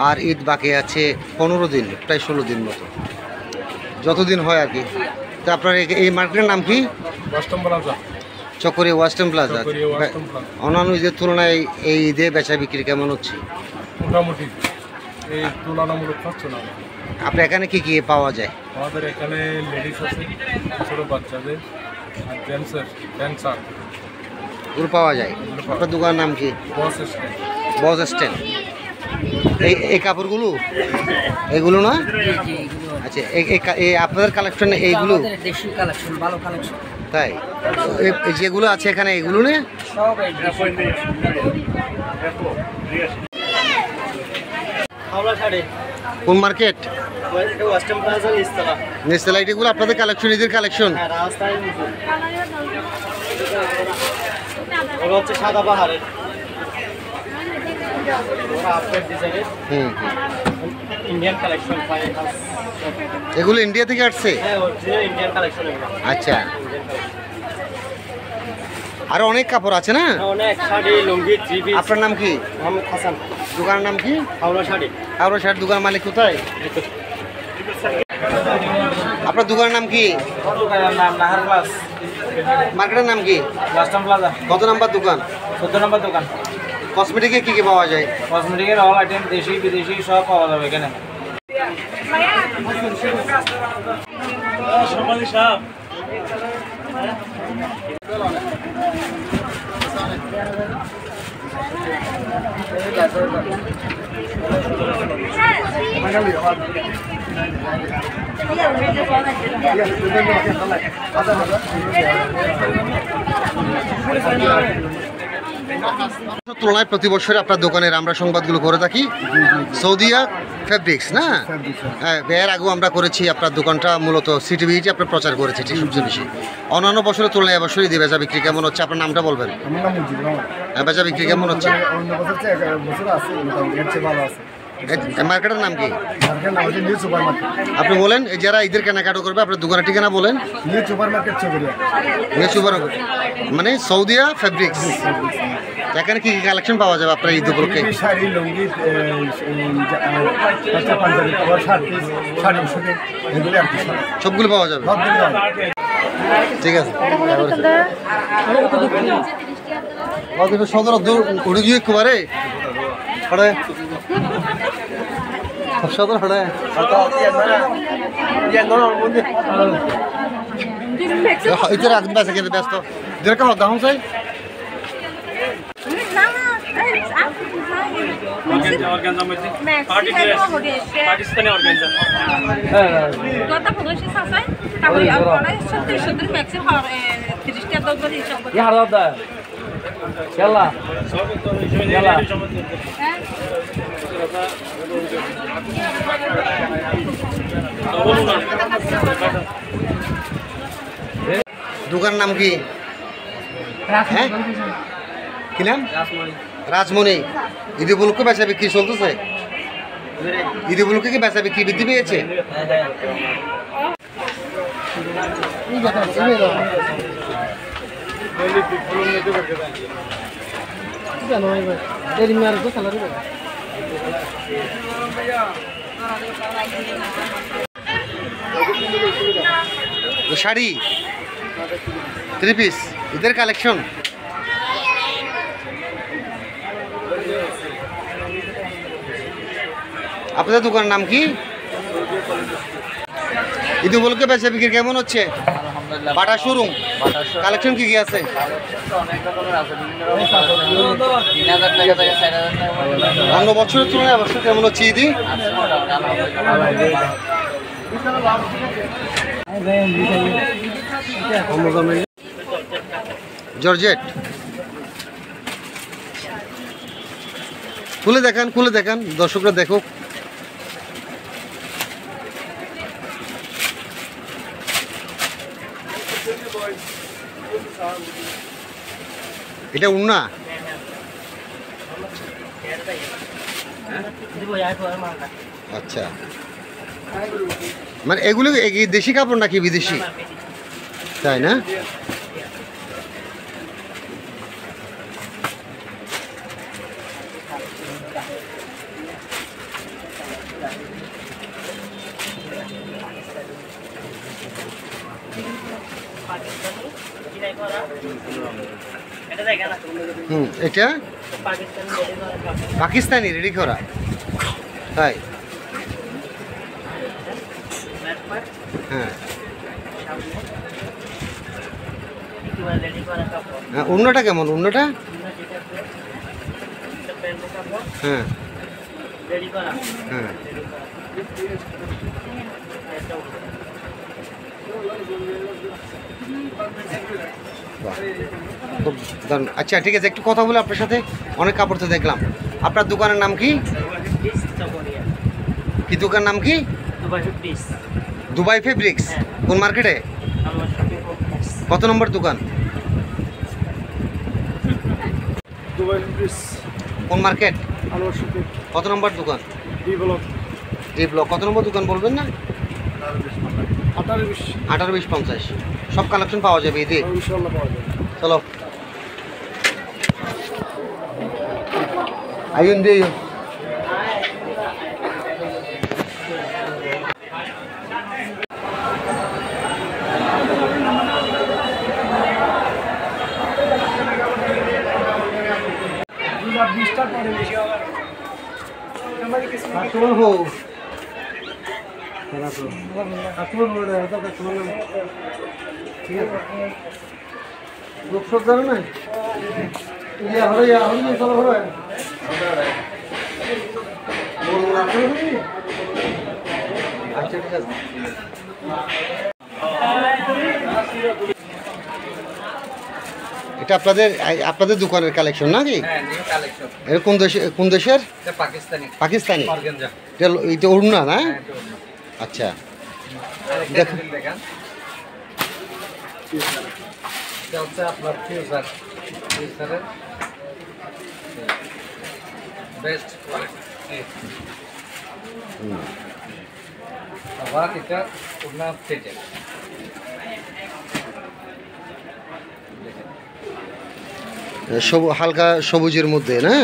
আর ঈদ বাকি আছে 15 দিন, প্রায় 16 দিন মতো, যতদিন হয় আর কি। তো আপনার এই মার্কেটের নাম কি? Chakaria western plaza. অন্যান্য ঈদের তুলনায় এই ঈদে বেচা বিক্রি কেমন হচ্ছে? মোটামুটি এই তুলনামূলক হচ্ছে না। আপনার এখানে কি কি পাওয়া যায়? আমাদের এখানে লেডিস আছে, ছোটো বাচ্চাদের, আর জেন্টসের প্যান্ট শার্ট ওগুলো পাওয়া যায়। আপনার দোকানের নাম কি? বস স্ট্যান্ড। এই কাপড়গুলো এগুলো না? আচ্ছা, এই আপনাদের কালেকশন এইগুলো? দেশি কালেকশন, ভালো কালেকশন। তাই যেগুলো আছে এখানে এগুলো নিয়ে সব কোন মার্কেট? নিচতলা। এগুলো আপনাদের কালেকশন, ঈদের কালেকশন? সাদা পাহাড়ের ইন্ডিয়ান কালেকশন। এগুলো ইন্ডিয়া থেকে আসছে? Indian collection. আচ্ছা, আরো অনেক কাপড় আছে না? অনেক শাড়ি, লুঙ্গি, থ্রি পিস। আপনার নাম কি? মোহাম্মদ হাসান। দোকানের নাম কি? হাওড়া শাড়ি। হাওড়া শাড়ি। দোকান মালিক কোথায়? আপনার দোকানের নাম কি? দোকানের নাম নাহার ক্লাস। মার্কেটের নাম কি? Western plaza. কত নাম্বার দোকান? 14 নম্বর দোকান। কসমেটিকে কি কি পাওয়া যায়? কসমেটিকের অল আইটেম, দেশি বিদেশি সব পাওয়া যাবে এখানে। তুলনায় প্রতি বছর আপনার দোকানের আমরা সংবাদগুলো করে থাকি। সৌদিয়া ফেব্রিক্স না? হ্যাঁ, এর আগেও আমরা করেছি। আপনার দোকানটা মূলত সিটিভিতে আপনার প্রচার করেছে ঠিক সবচেয়ে বেশি। অন্যান্য বছরের তুলনায় এবছর ঈদে বেচা বিক্রি কেমন হচ্ছে? আপনার নামটা বলবেন। বেচা বিক্রি কেমন হচ্ছে? মার্কেটের নাম কি? আপনি বলেন, যারা ঈদের কেনাকাটা করবে আপনার দোকানের ঠিকানা বলেন। মানে সৌদিয়া ফেব্রিক্স। এখানে কি কি কালেকশন পাওয়া যাবে আপনার ঈদ উপলক্ষে? শাড়ি, লুঙ্গি, সবগুলো পাওয়া যাবে? ঠিক আছে। সদর উড়ে গিয়ে কুমারে সদর হড়ে ইতর আগে বেসে গেলে ব্যস্ত যেরকম দাম চাই। দোকানের নাম কি? হ্যাঁ, কি নাম? রাজমণি। ঈদ উপলক্ষে বেচা বিক্রি চলতেছে? ঈদ উপলক্ষে কি বেচা বিক্রি বৃদ্ধি পেয়েছে? শাড়ি, থ্রি পিস, ঈদের কালেকশন। আপনাদের দোকানের নাম কি? ঈদ উপলক্ষে বেচা বিক্রি কেমন হচ্ছে? বাটা শোরুম। কালেকশন কি কি আছে? অন্য বছরের তুলনায় এবছর কেমন হচ্ছে ঈদ? জর্জেট খুলে দেখান, খুলে দেখান, দর্শকরা দেখুক। এটা উন্না। আচ্ছা, মানে এগুলো কি দেশি কাপড় নাকি বিদেশি? তাই না? এটা পাকিস্তানি রেডি করা, তাই? হ্যাঁ, হ্যাঁ। অন্যটা কেমন? অন্যটা হ্যাঁ, হ্যাঁ। বাহ, খুব দারুণ। আচ্ছা, ঠিক আছে, একটু কথা বলে আপনার সাথে। অনেক কাপড় তো দেখলাম। আপনার দোকানের নাম কি? কি দোকান নাম কি? Dubai fabrics. কোন মার্কেটে? কত নম্বর দোকান? দুবাই ফেব্রিক্স কোন মার্কেট? আনোয়ার শপিং কত নম্বর দোকান? ডি ব্লক এই ব্লক। কত নম্বর দোকান বলবেন না? 18-20 18-20-50 সব কালেকশন পাওয়া যাবে ঈদে। ইনশাআল্লাহ পাওয়া যাবে। চলো ayun দিয়ে লোক সব জানো না? আচ্ছা, ঠিক আছে। এটা আপনাদের দোকানের কালেকশন নাকি? হ্যাঁ, নিউ কালেকশন। এটা কোন দেশের? এটা পাকিস্তানি। পাকিস্তানি। অর্গানজা। এটা ওড়না না? হ্যাঁ, এটা ওড়না। আচ্ছা, আরেকটা দেখুন। ডিজাইন দেখান। এটা হচ্ছে আপনার ফিউজার। ফিউজারের বেস্ট কোয়ালিটি। আবার এটা ওড়না সেটে। হালকা সবুজের মধ্যে না?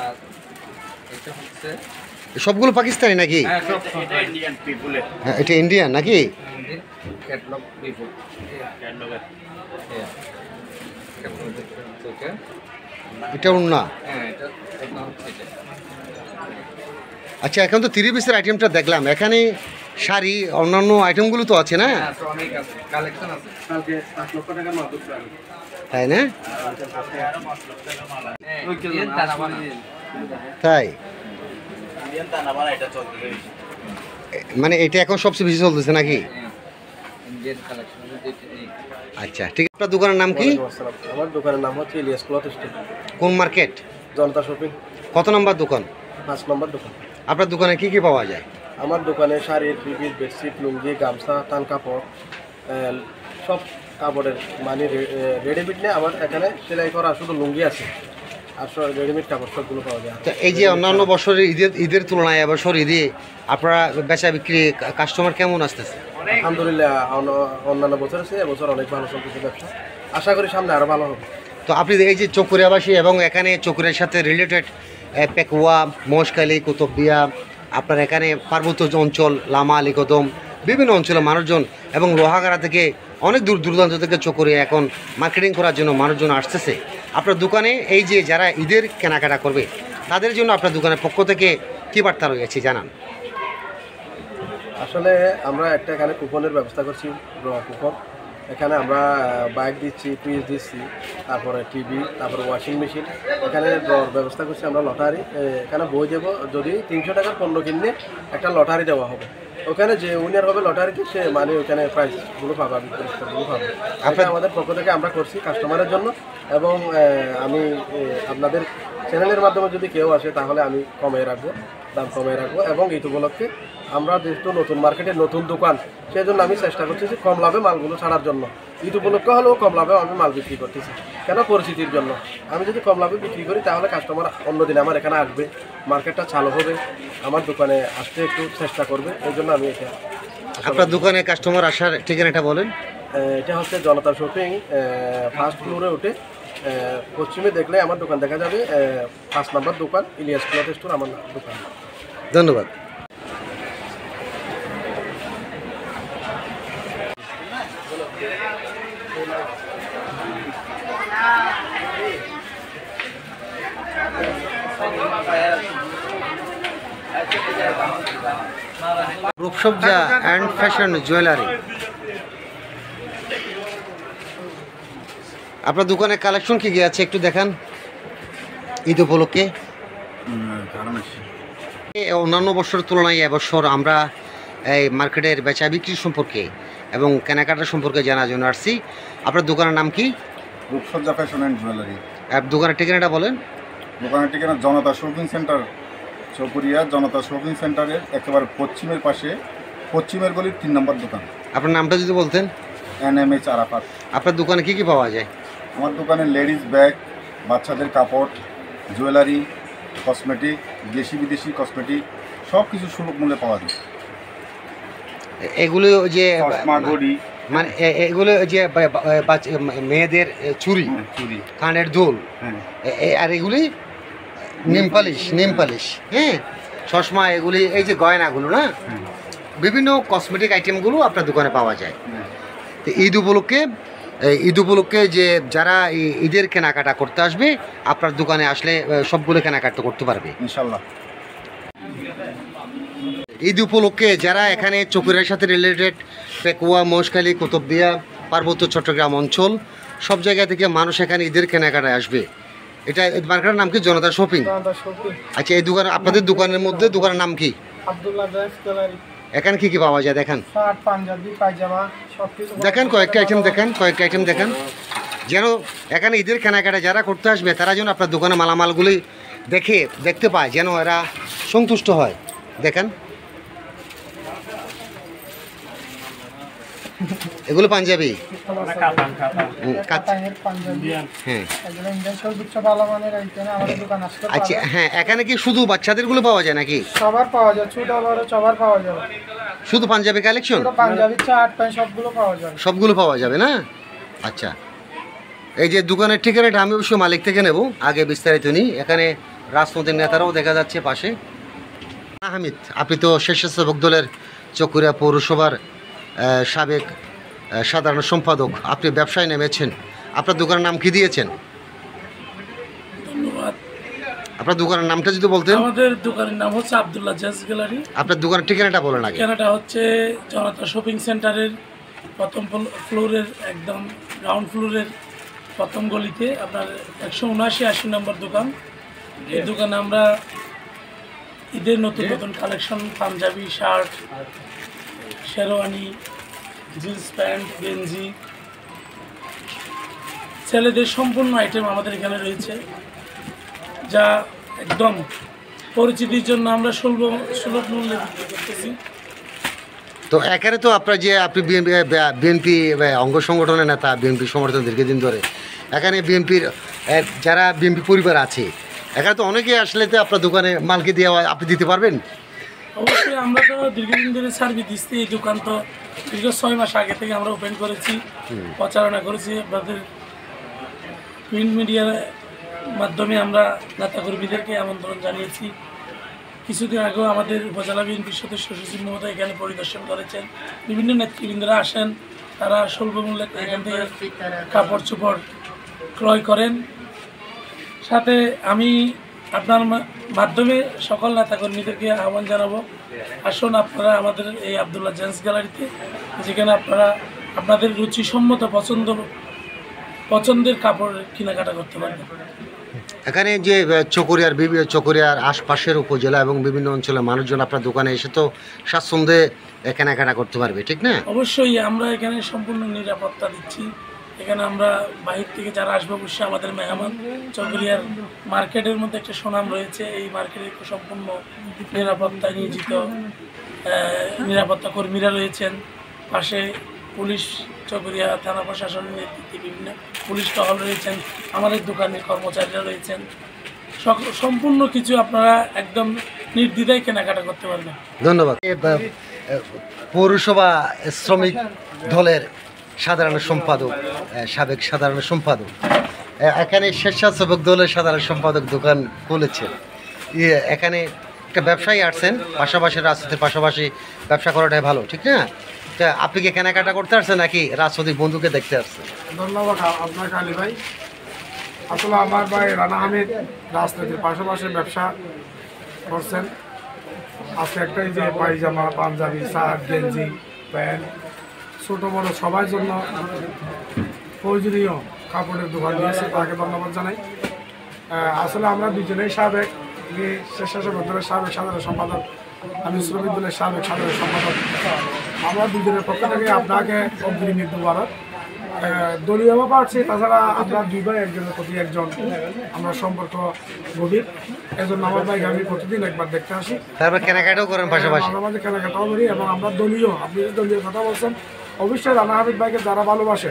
আর এটা হচ্ছে সবগুলো পাকিস্তানি নাকি? হ্যাঁ, সব ইন্ডিয়ান পিপলের। হ্যাঁ, এটা ইন্ডিয়ান নাকি? Catalogue people. এটা ওড়না। হ্যাঁ, এটা ওড়না হচ্ছে এটা। আচ্ছা, এখন তো 3 পিসের আইটেমটা দেখলাম, এখানে শাড়ি অন্যান্য আইটেমগুলো তো আছে না? হ্যাঁ, তো অনেক আছে, কালেকশন আছে। কালকে 5 লক্ষ টাকার মাল দিচ্ছি আমি। তাই না? ইন্ডিয়ান তানাবানা। তাই ইন্ডিয়ান তানাবানা এটা চলছে। মানে এটা এখন সবচেয়ে বেশি চলতেছে নাকি? ইন্ডিয়ান কালেকশন যেটা এই। আচ্ছা, ঠিক আছে। আপনার দোকানের নাম কি? আমার দোকানের নাম হচ্ছে ইলিয়াস ক্লথ স্টোর, কোন মার্কেট? জনতা শপিং, কত নম্বর দোকান? 5 নম্বর দোকান। আপনার দোকানে কি কি পাওয়া যায়? আমার দোকানে শাড়ি, থ্রি-পিস, বেডশিট, লুঙ্গি, গামছা, থান কাপড়, সব কাপড়ের মানে রেডিমেড নিয়ে আমার এখানে সেলাই করা শুধু লুঙ্গি আছে, আর সব রেডিমেড কাপড় সবগুলো পাওয়া যায়। তো এই যে অন্যান্য বছরের ঈদের তুলনায় এবছর ঈদে আপনারা বেচা বিক্রি কাস্টমার কেমন আসতেছে? আলহামদুলিল্লাহ, অন্যান্য বছর আছে, এবছর অনেক ভালো চলতেছে ব্যবসা। আশা করি সামনে আরও ভালো হবে। তো আপনি এই যে চকুরিয়াবাসী এবং এখানে চকুরিয়ার সাথে রিলেটেড পেকুয়া, মহেশখালী, কুতুবদিয়া, আপনার এখানে পার্বত্য অঞ্চল, লামা, আলীকদম, বিভিন্ন অঞ্চলের মানুষজন এবং লোহাগাড়া থেকে অনেক দূর দূরান্ত থেকে চকুরিয়া এখন মার্কেটিং করার জন্য মানুষজন আসতেছে আপনার দোকানে। এই যে যারা ঈদের কেনাকাটা করবে তাদের জন্য আপনার দোকানের পক্ষ থেকে কী বার্তা রয়েছে জানান। আসলে আমরা একটা এখানে কুপনের ব্যবস্থা করছি, কুপন। এখানে আমরা বাইক দিচ্ছি, ফ্রিজ দিচ্ছি, তারপরে টিভি, তারপরে ওয়াশিং মেশিন। এখানে ব্যবস্থা করছি আমরা লটারি। এখানে বই দেবো, যদি 300 টাকার পণ্য কিনলে একটা লটারি দেওয়া হবে। ওখানে যে উইনার হবে লটারিতে সে মানে ওখানে প্রাইজগুলো পাবে, পুরস্কারগুলো পাবে। এটা আমাদের পক্ষ থেকে আমরা করছি কাস্টমারের জন্য। এবং আমি আপনাদের চ্যানেলের মাধ্যমে যদি কেউ আসে তাহলে আমি কমিয়ে রাখবো, দাম কমিয়ে রাখবো। এবং এই উপলক্ষে আমরা যেহেতু নতুন মার্কেটে নতুন দোকান, সেই জন্য আমি চেষ্টা করছি যে কম লাভে মালগুলো ছাড়ার জন্য। ঈদ উপলক্ষে হলেও কম লাভে আমি মাল বিক্রি করতেছি, কেন? পরিচিতির জন্য। আমি যদি কম লাভে বিক্রি করি তাহলে কাস্টমার অন্যদিন আমার এখানে আসবে, মার্কেটটা চালু হবে, আমার দোকানে আসতে একটু চেষ্টা করবে, এই জন্য আমি এটা। আপনার দোকানে কাস্টমার আসার ঠিকানাটা বলেন। এটা হচ্ছে জনতা শপিং, ফার্স্ট ফ্লোরে উঠে পশ্চিমে দেখলে আমার দোকান দেখা যাবে, 5 নম্বর দোকান, ইলিয়াস ক্লথ স্টোর আমার দোকান। ধন্যবাদ। রূপসজ্জা অ্যান্ড ফ্যাশন জুয়েলারি। আপনার দোকানে কালেকশন কি কি আছে একটু দেখান ঈদ উপলক্ষে। অন্যান্য বছরের তুলনায় এবছর আমরা এই মার্কেটের বেচা বিক্রি সম্পর্কে এবং কেনাকাটা সম্পর্কে জানার জন্য আসছি। আপনার দোকানের নাম কি? রূপসজ্জা ফ্যাশন অ্যান্ড জুয়েলারি। দোকানের ঠিকানাটা বলেন। দোকানের ঠিকানা জনতা শপিং সেন্টার, চৌকুরিয়া জনতা শপিং সেন্টারের একেবারে পশ্চিমের পাশে, পশ্চিমের গলির 3 নম্বর দোকান। আপনার নামটা যদি বলতেন। NMH আরাফাত। আপনার দোকানে কি কি পাওয়া যায়? আমার দোকানে লেডিস ব্যাগ, বাচ্চাদের কাপড়, জুয়েলারি, কসমেটিক, দেশি বিদেশি কসমেটিক সব কিছু সুলভ মূল্যে পাওয়া যায়। এগুলো যে চশমা, ঘড়ি, মানে এগুলো যে মেয়েদের চুড়ি, চুড়ি, কানের দুল, হ্যাঁ, আর এগুলি নেম পালিশ, হ্যাঁ, চশমা, এগুলি এই যে গয়নাগুলো না, বিভিন্ন কসমেটিক আইটেমগুলো আপনার দোকানে পাওয়া যায়। তো ঈদ উপলক্ষে যে যারা ঈদের কেনাকাটা করতে আসবে আপনার দোকানে আসলে সবগুলো কেনাকাটা করতে পারবে ইনশাল্লাহ। ঈদ উপলক্ষে যারা এখানে চকুরিয়ার সাথে রিলেটেড, পেকুয়া, মহেশখালী, কুতুবদিয়া, পার্বত্য চট্টগ্রাম অঞ্চল সব জায়গা থেকে মানুষ এখানে ঈদের কেনাকাটায় আসবে। এটা মার্কেটের নাম কি? জনতা শপিং। আচ্ছা, এই দোকান, আপনাদের দোকানের মধ্যে দোকানের নাম কি? Abdullah dress gallery. এখানে কি কি পাওয়া যায় দেখান। শার্ট, পাঞ্জাবি, পায়জামা সবকিছু দেখেন কয়েকটা আইটেম দেখেন যেন এখানে ঈদের কেনাকাটা যারা করতে আসবে তারা যেন আপনার দোকানে মালামালগুলি দেখতে পায়, যেন এরা সন্তুষ্ট হয়। দেখেন এগুলো পাঞ্জাবি, হ্যাঁ। আচ্ছা, হ্যাঁ, এখানে কি শুধু বাচ্চাদেরগুলো পাওয়া যায় নাকি? সবার পাওয়া যায়, ছোট বড় সবার পাওয়া যাবে। শুধু Panjabi collection? Panjabi, shirt, pant সবগুলো পাওয়া যাবে। সবগুলো পাওয়া যাবে না? আচ্ছা, এই যে দোকানের ঠিকানাটা আমি অবশ্য মালিক থেকে নেব, আগে বিস্তারিত নিই। এখানে রাজনৈতিক নেতারাও দেখা যাচ্ছে পাশে। হামিদ, আপনি তো স্বেচ্ছাসেবক দলের চকুরিয়া পৌরসভার সাবেক সাধারণ সম্পাদক, আপনি ব্যবসায় নেমেছেন, আপনার দোকানের নাম কি দিয়েছেন? ধন্যবাদ। আপনার দোকানের নামটা যদি বলতেন। আমাদের দোকানের নাম হচ্ছে আব্দুল্লাহ ড্রেস গ্যালারি। আপনার দোকানের ঠিকানাটা বলেন আগে। ঠিকানাটা হচ্ছে জনতা শপিং সেন্টারের প্রথম ফ্লোরের, একদম গ্রাউন্ড ফ্লোরের প্রথম গলিতে, আপনার 179-80 নম্বর দোকান। এই দোকানে আমরা ঈদের নতুন collection, panjabi, shirt, sherwani, jeans pant, গেঞ্জি, ছেলেদের সম্পূর্ণ আইটেম আমাদের এখানে রয়েছে, যা একদম পরিচিতির জন্য আমরা সুলভ মূল্যে বিক্রি করতেছি। তো এখানে তো আপনার যে আপনি বিএনপি অঙ্গ সংগঠনের নেতা, বিএনপি সমর্থন দীর্ঘদিন ধরে, এখানে বিএনপির যারা বিএনপি পরিবার আছে এখানে তো অনেকে আসলে তো আপনার দোকানে মালকে দিয়ে আপনি দিতে পারবেন। অবশ্যই, আমরা তো দীর্ঘদিন ধরে সার্ভিস দিচ্ছি। এই দোকান তো দীর্ঘ 6 মাস আগে থেকে আমরা ওপেন করেছি, প্রচারণা করেছি। আপনাদের প্রিন্ট মিডিয়ার মাধ্যমে আমরা নেতাকর্মীদেরকে আমন্ত্রণ জানিয়েছি। কিছুদিন আগেও আমাদের উপজেলা বিএনপির সদস্য সচিব মহোদয় এখানে পরিদর্শন করেছেন। বিভিন্ন নেতৃবৃন্দরা আসেন, তারা স্বল্প মূল্যে এখান থেকে কাপড় চোপড় ক্রয় করেন। সাথে আমি আপনার মাধ্যমে সকল নেতাকর্মীদেরকে আহ্বান জানাবো, আসুন আপনারা আমাদের এই আব্দুল্লাহ ড্রেস গ্যালারিতে, যেখানে আপনারা আপনাদের রুচিসম্মত পছন্দের কাপড় কেনাকাটা করতে পারবেন। এখানে যে চকরিয়ার আশপাশের উপজেলা এবং বিভিন্ন অঞ্চলের মানুষজন আপনার দোকানে এসে তো স্বাচ্ছন্দ্যে কেনাকাটা করতে পারবে, ঠিক না? অবশ্যই, আমরা এখানে সম্পূর্ণ নিরাপত্তা দিচ্ছি। এখানে আমরা বাহির থেকে যারা আসবে অবশ্যই আমাদের মেহমান। চকরিয়ার মার্কেটের মধ্যে একটা সুনাম রয়েছে, এই মার্কেটে সম্পূর্ণ নিরাপত্তায় নিয়োজিত নিরাপত্তা কর্মীরা রয়েছেন। পাশে পুলিশ, চকরিয়া থানা প্রশাসনের নেতৃত্বে বিভিন্ন পুলিশ টহল রয়েছেন, আমাদের দোকানের কর্মচারীরা রয়েছেন। সম্পূর্ণ কিছু আপনারা একদম নির্দ্বিধায় কেনাকাটা করতে পারবেন। ধন্যবাদ। পৌরসভা শ্রমিক দলের সাধারণ সম্পাদক, সাবেক সাধারণ সম্পাদক, এখানে স্বেচ্ছাসেবক দলের সাধারণ সম্পাদক দোকান খুলেছেন। এখানে একটা ব্যবসায়ী আসছেন, পাশাপাশি রাজনীতির পাশাপাশি ব্যবসা করাটাই ভালো, ঠিক না? তা আপনি কি কেনাকাটা করতে আসছেন নাকি রাজনৈতিক বন্ধুকে দেখতে আসছেন? ধন্যবাদ আপনাকে আলী ভাই। আসলে আমার ভাই রানা আহমেদ রাজনীতির পাশাপাশি ব্যবসা করছেন। আজকে একটাই যে পায়জামা, পাঞ্জাবি, শার্ট, গেঞ্জি, প্যান্ট, ছোটো বড়ো সবার জন্য প্রয়োজনীয় কাপড়ের দোকান দিয়েছে, তাকে ধন্যবাদ জানাই। আসলে আমরা দুজনেই সাবেক স্বেচ্ছাসেবক দলের সাবেক সাধারণ সম্পাদক, আমি শ্রমিক দলের সাবেক সাধারণ সম্পাদক। আমরা দুজনের পক্ষ থেকে আপনাকে অগ্রিম মুবারক। দলীয় পাচ্ছি, তাছাড়া আমরা দুই ভাই একজনের প্রতি একজন, আমরা সম্পর্ক গভীর। এজন্য আমার ভাইকে আমি প্রতিদিন একবার দেখতে আসি, তারপর কেনাকাটাও করেন পাশাপাশি। মাঝে মাঝে কেনাকাটাও করি। এবং আমরা দলীয়, আপনি যে দলীয় কথা বলছেন, অবশ্যই রানা আহমেদ ভাইকে যারা ভালোবাসে,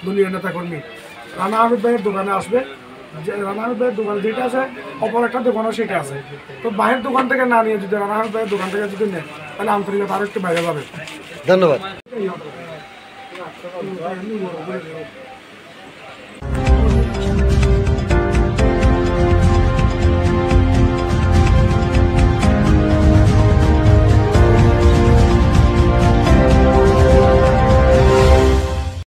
দলীয় নেতাকর্মী, রানা আহমেদ ভাইয়ের দোকানে আসবে। যে রানা আহমেদ ভাইয়ের দোকান যেটা আছে, অপর একটা দোকানও সেটা আছে। তো বাইরের দোকান থেকে না নিয়ে যদি রানা আহমেদ ভাইয়ের দোকান থেকে যদি নেয়, তাহলে আন্তরিকতা আরও একটু বাইরে যাবে। ধন্যবাদ।